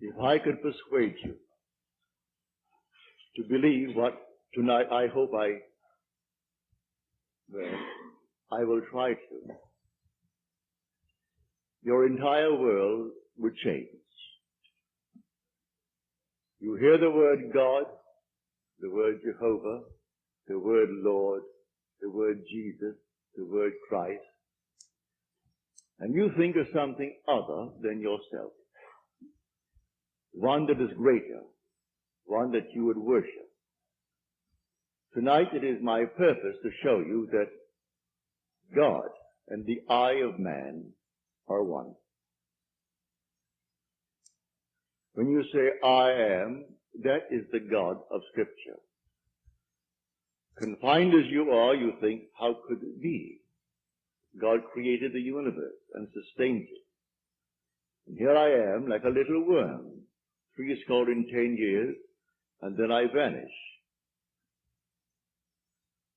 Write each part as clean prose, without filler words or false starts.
If I could persuade you to believe what tonight I hope I will try to, your entire world would change. You hear the word God, the word Jehovah, the word Lord, the word Jesus, the word Christ, and you think of something other than yourself, one that is greater, one that you would worship. Tonight it is my purpose to show you that God and the eye of man are one. When you say I am, that is the God of Scripture. Confined as you are, you think, how could it be? God created the universe and sustains it. And here I am, like a little worm, 10 years, and then I vanish.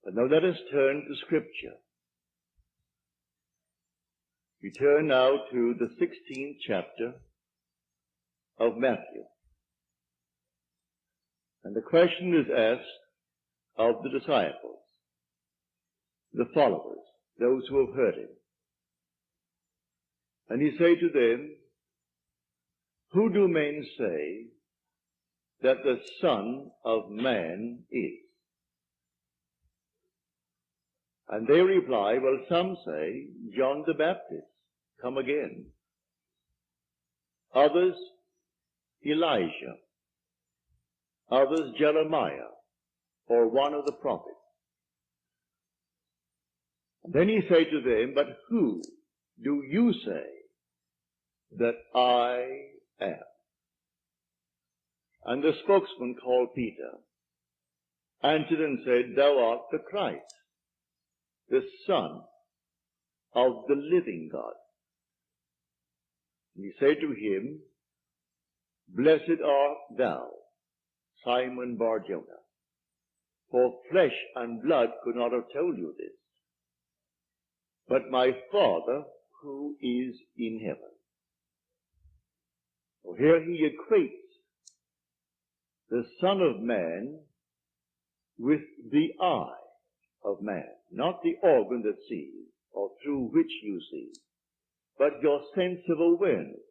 But now let us turn to Scripture. We turn now to the 16th chapter of Matthew. And the question is asked of the disciples, the followers, those who have heard him. And he said to them, who do men say that the Son of Man is? And they reply, well, some say John the Baptist, come again. Others, Elijah. Others, Jeremiah, or one of the prophets. And then he said to them, but who do you say that I am? And the spokesman called Peter answered and said, thou art the Christ, the Son of the living God. And he said to him, blessed art thou, Simon Bar-Jonah, for flesh and blood could not have told you this, but my Father who is in heaven. So here he equates the Son of Man with the eye of man, not the organ that sees or through which you see, but your sense of awareness,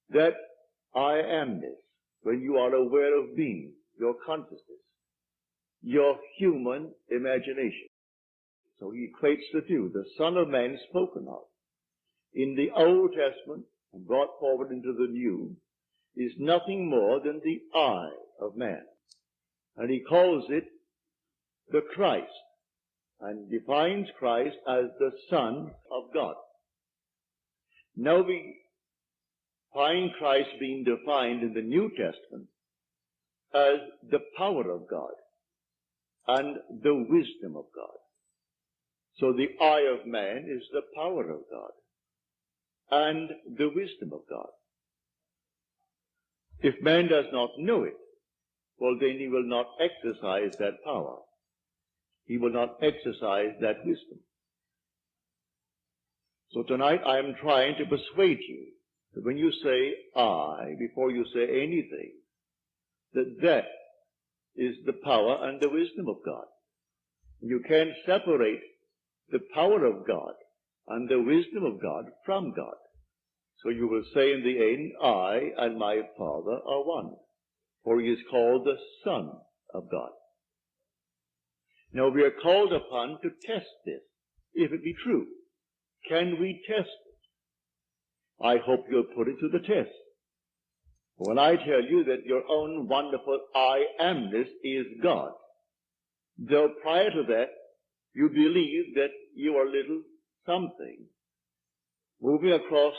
that I amness, when you are aware of being, your consciousness, your human imagination. So he equates the two, the Son of Man spoken of in the Old Testament and brought forward into the New is nothing more than the eye of man. And he calls it the Christ, and defines Christ as the Son of God. Now we find Christ being defined in the New Testament as the power of God and the wisdom of God. So the eye of man is the power of God and the wisdom of God. If man does not know it, well, then he will not exercise that power. He will not exercise that wisdom. So tonight I am trying to persuade you that when you say I, before you say anything, that is the power and the wisdom of God. You can't separate the power of God and the wisdom of God from God. So you will say in the end, I and my Father are one, for he is called the Son of God. Now we are called upon to test this, if it be true. Can we test it? I hope you'll put it to the test. When I tell you that your own wonderful I amness is God, though prior to that you believe that you are little something, moving across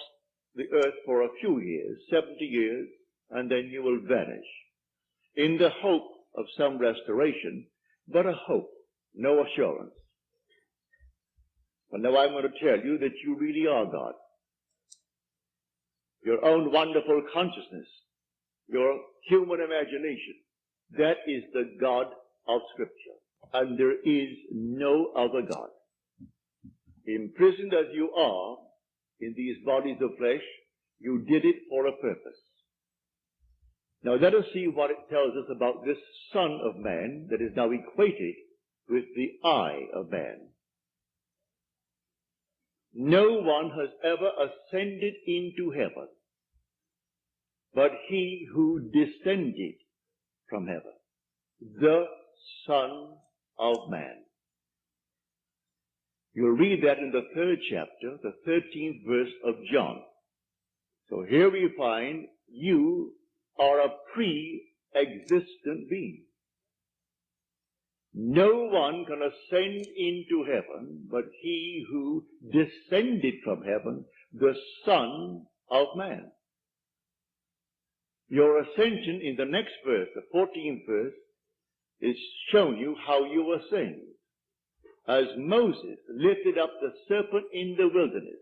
the earth for a few years, 70 years, and then you will vanish, in the hope of some restoration, but a hope, no assurance. But now I'm going to tell you that you really are God. Your own wonderful consciousness, your human imagination, that is the God of Scripture. And there is no other God. Imprisoned as you are in these bodies of flesh, you did it for a purpose. Now let us see what it tells us about this Son of Man that is now equated with the I of man. No one has ever ascended into heaven but he who descended from heaven, the Son of Man. You'll read that in the 3rd chapter, the 13th verse of John. So here we find you are a pre-existent being. No one can ascend into heaven but he who descended from heaven, the Son of Man. Your ascension in the next verse, the 14th verse, is showing you how you ascend. As Moses lifted up the serpent in the wilderness,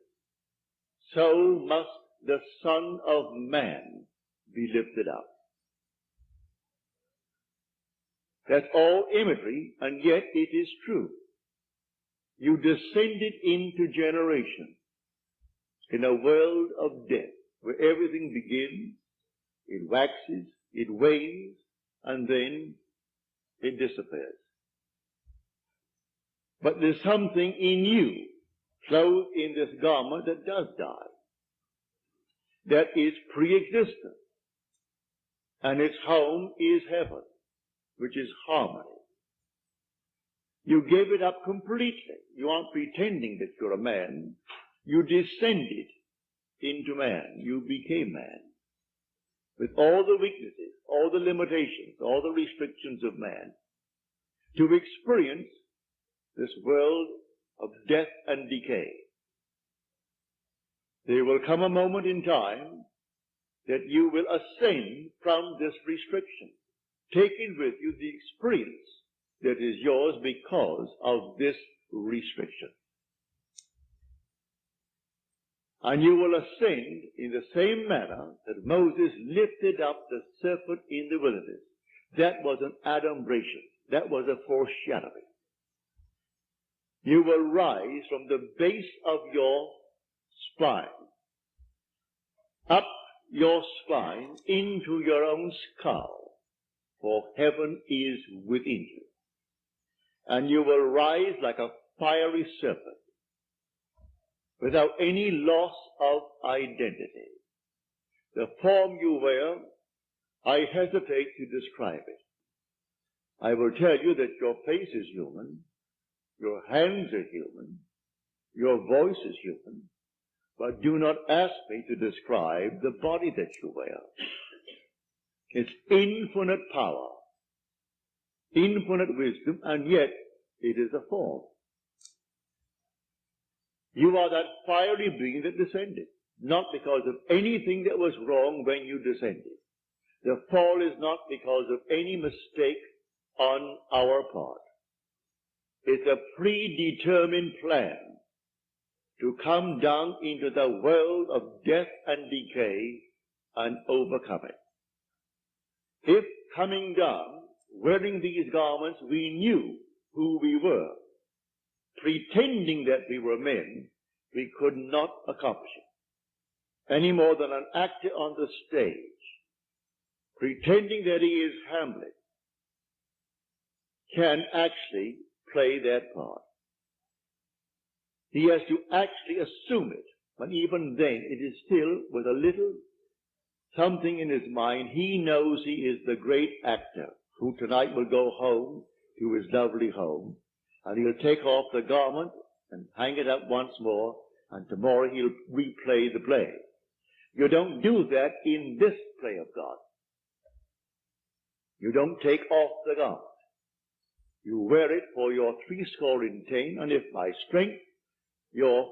so must the Son of Man be lifted up. That's all imagery, and yet it is true. You descended into generation in a world of death, where everything begins, it waxes, it wanes, and then it disappears. But there's something in you, clothed in this garment, that does die. That is pre-existent. And its home is heaven, which is harmony. You gave it up completely. You aren't pretending that you're a man. You descended into man. You became man. With all the weaknesses, all the limitations, all the restrictions of man, to experience this world of death and decay. There will come a moment in time that you will ascend from this restriction, taking with you the experience that is yours because of this restriction. And you will ascend in the same manner that Moses lifted up the serpent in the wilderness. That was an adumbration. That was a foreshadowing. You will rise from the base of your spine, up your spine into your own skull, for heaven is within you. And you will rise like a fiery serpent, without any loss of identity. The form you wear, I hesitate to describe it. I will tell you that your face is human, your hands are human, your voice is human, but do not ask me to describe the body that you wear. It's infinite power, infinite wisdom, and yet it is a form. You are that fiery being that descended, not because of anything that was wrong when you descended. The fall is not because of any mistake on our part. It's a predetermined plan to come down into the world of death and decay and overcome it. If coming down, wearing these garments, we knew who we were, pretending that we were men, we could not accomplish it. Any more than an actor on the stage, pretending that he is Hamlet, can actually play that part. He has to actually assume it, but even then it is still with a little something in his mind. He knows he is the great actor who tonight will go home to his lovely home, and he'll take off the garment and hang it up once more, and tomorrow he'll replay the play. You don't do that in this play of God. You don't take off the garment. You wear it for your 80, and if by strength, your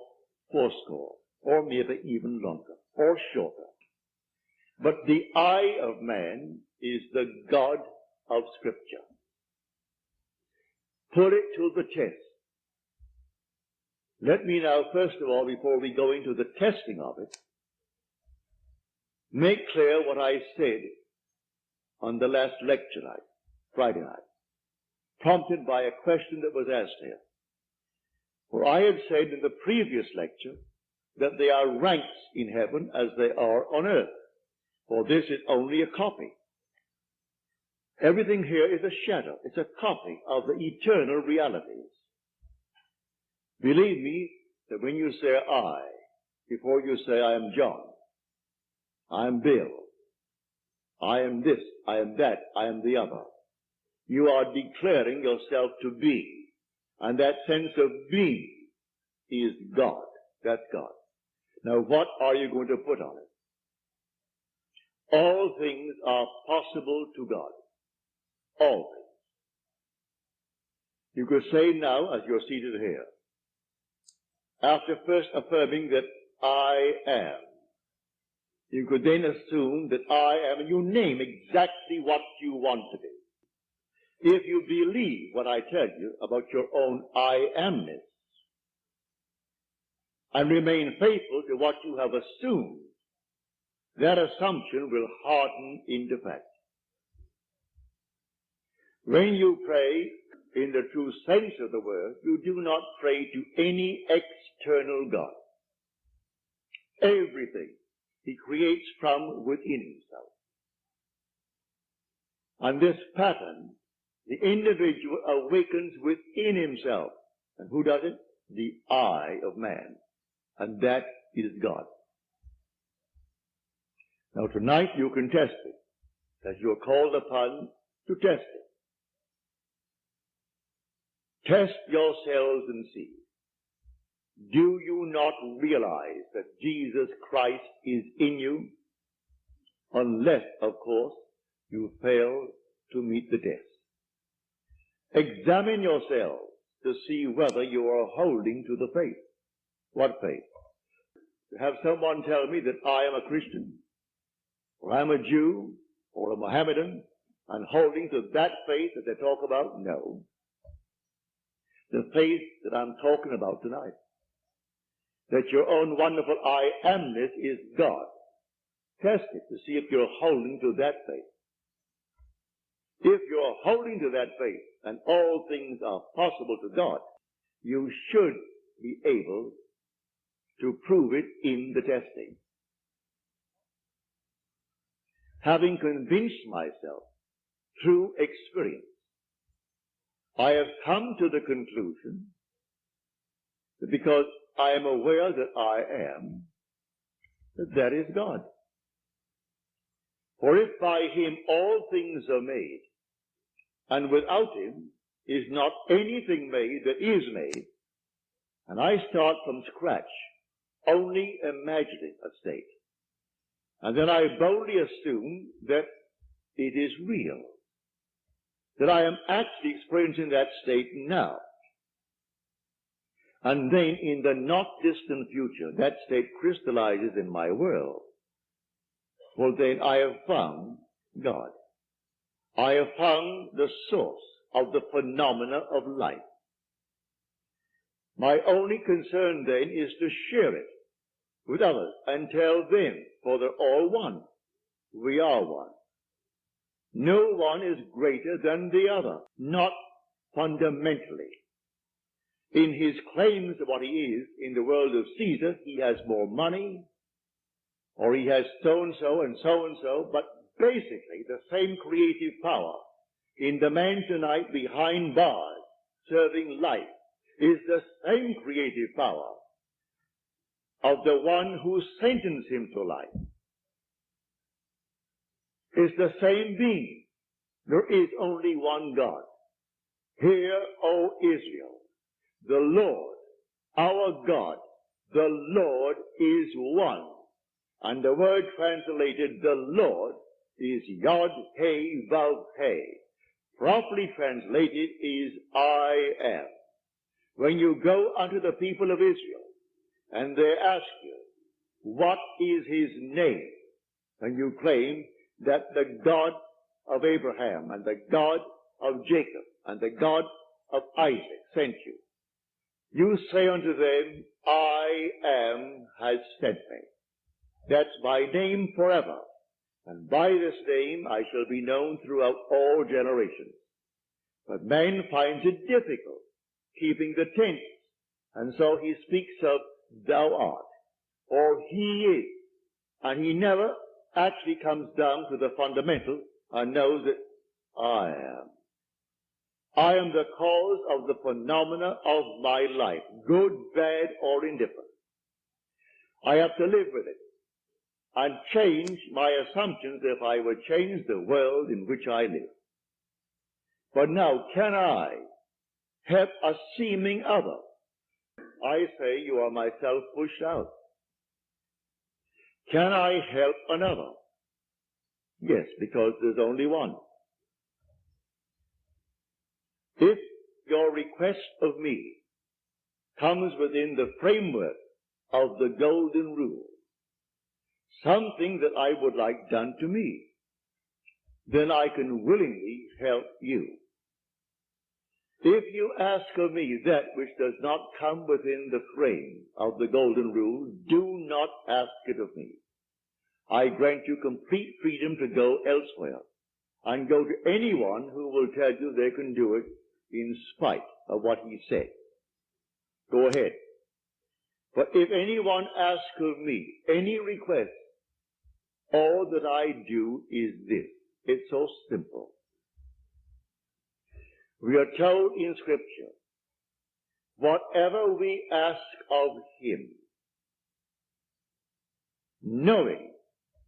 80, or maybe even longer, or shorter. But the I of man is the God of Scripture. Put it to the test. Let me now, first of all, before we go into the testing of it, make clear what I said on the last lecture night, Friday night, prompted by a question that was asked here. For I had said in the previous lecture that there are ranks in heaven as they are on earth, for this is only a copy. Everything here is a shadow. It's a copy of the eternal realities. Believe me that when you say I, before you say I am John, I am Bill, I am this, I am that, I am the other, you are declaring yourself to be. And that sense of being is God. That's God. Now what are you going to put on it? All things are possible to God. All things. You could say now, as you're seated here, after first affirming that I am, you could then assume that I am, and you name exactly what you want to be. If you believe what I tell you about your own I amness, and remain faithful to what you have assumed, that assumption will harden into fact. When you pray in the true sense of the word, you do not pray to any external God. Everything he creates from within himself. And this pattern, the individual awakens within himself. And who does it? The I of man. And that is God. Now tonight you can test it, as you are called upon to test it. Test yourselves and see. Do you not realize that Jesus Christ is in you? Unless, of course, you fail to meet the test. Examine yourselves to see whether you are holding to the faith. What faith? To have someone tell me that I am a Christian, or I'm a Jew, or a Mohammedan, and holding to that faith that they talk about? No. The faith that I'm talking about tonight. That your own wonderful I amness is God. Test it to see if you're holding to that faith. If you're holding to that faith, and all things are possible to God, you should be able to prove it in the testing. Having convinced myself through experience, I have come to the conclusion that because I am aware that I am, that is God. For if by him all things are made, and without him is not anything made that is made, and I start from scratch, only imagining a state, and then I boldly assume that it is real, that I am actually experiencing that state now. And then in the not distant future, that state crystallizes in my world. Well, then I have found God. I have found the source of the phenomena of life. My only concern then is to share it with others and tell them, for they're all one. We are one. No one is greater than the other, not fundamentally. In his claims of what he is in the world of Caesar, he has more money, or he has so-and-so and so-and-so, but basically the same creative power in the man tonight behind bars serving life is the same creative power of the one who sentenced him to life. Is the same being. There is only one God. Hear, O Israel, the Lord, our God, the Lord is one. And the word translated, the Lord, is Yod He Vav He. Properly translated is I am. When you go unto the people of Israel, and they ask you, what is his name? And you claim that the God of Abraham, and the God of Jacob, and the God of Isaac sent you. You say unto them, I am has sent me. That's my name forever. And by this name I shall be known throughout all generations. But man finds it difficult keeping the tense. And so he speaks of thou art, or he is. And he never actually comes down to the fundamental and knows that I am. I am the cause of the phenomena of my life, good, bad, or indifferent. I have to live with it and change my assumptions if I would change the world in which I live. But now, can I help a seeming other? I say you are myself pushed out. Can I help another? Yes, because there's only one. If your request of me comes within the framework of the golden rule, something that I would like done to me, then I can willingly help you. If you ask of me that which does not come within the frame of the golden rule, do not ask it of me. I grant you complete freedom to go elsewhere and go to anyone who will tell you they can do it in spite of what he said. Go ahead. But if anyone asks of me any request, all that I do is this. It's so simple. We are told in Scripture, whatever we ask of him, knowing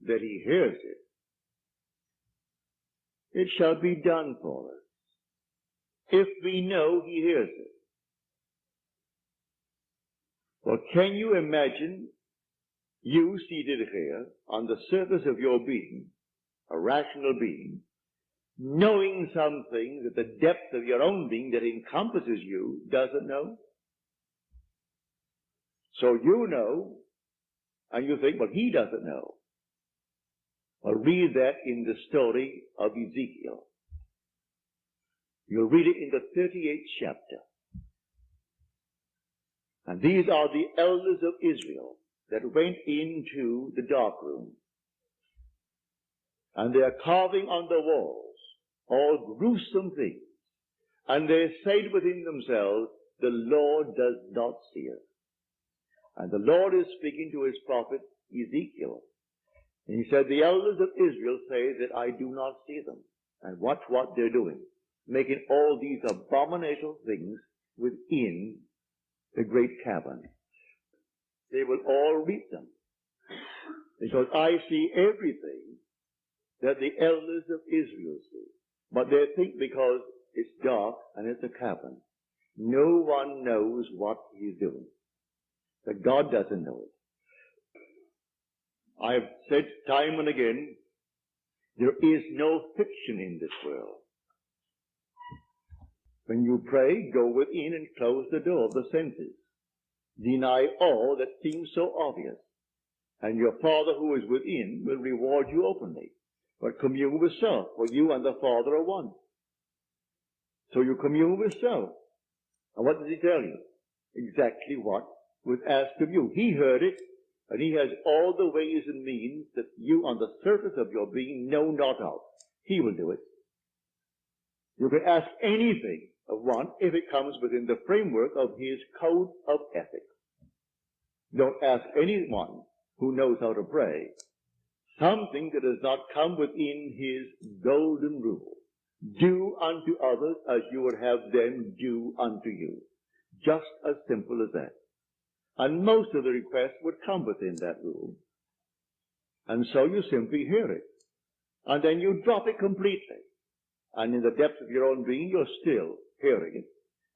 that he hears it, it shall be done for us. If we know he hears it. Well, can you imagine you seated here on the surface of your being, a rational being, knowing something that the depth of your own being that encompasses you doesn't know? So you know, and you think, well, he doesn't know. Well, read that in the story of Ezekiel. You'll read it in the 38th chapter. And these are the elders of Israel that went into the dark room. And they are carving on the walls all gruesome things. And they said within themselves, the Lord does not see us. And the Lord is speaking to his prophet Ezekiel. And he said, the elders of Israel say that I do not see them. And watch what they're doing, making all these abominable things within the great cavern. They will all reap them, because I see everything that the elders of Israel see. But they think because it's dark and it's a cavern, no one knows what he's doing. That God doesn't know it. I've said time and again, there is no fiction in this world. When you pray, go within and close the door of the senses. Deny all that seems so obvious. And your Father who is within will reward you openly. But commune with self, for you and the Father are one. So you commune with self. And what does he tell you? Exactly what was asked of you. He heard it, and he has all the ways and means that you on the surface of your being know not of. He will do it. You can ask anything of one if it comes within the framework of his code of ethics. Don't ask anyone who knows how to pray something that does not come within his golden rule. Do unto others as you would have them do unto you. Just as simple as that. And most of the requests would come within that rule. And so you simply hear it. And then you drop it completely. And in the depths of your own being, you're still hearing it.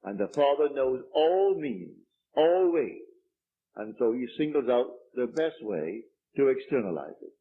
And the Father knows all means, all ways. And so he singles out the best way to externalize it.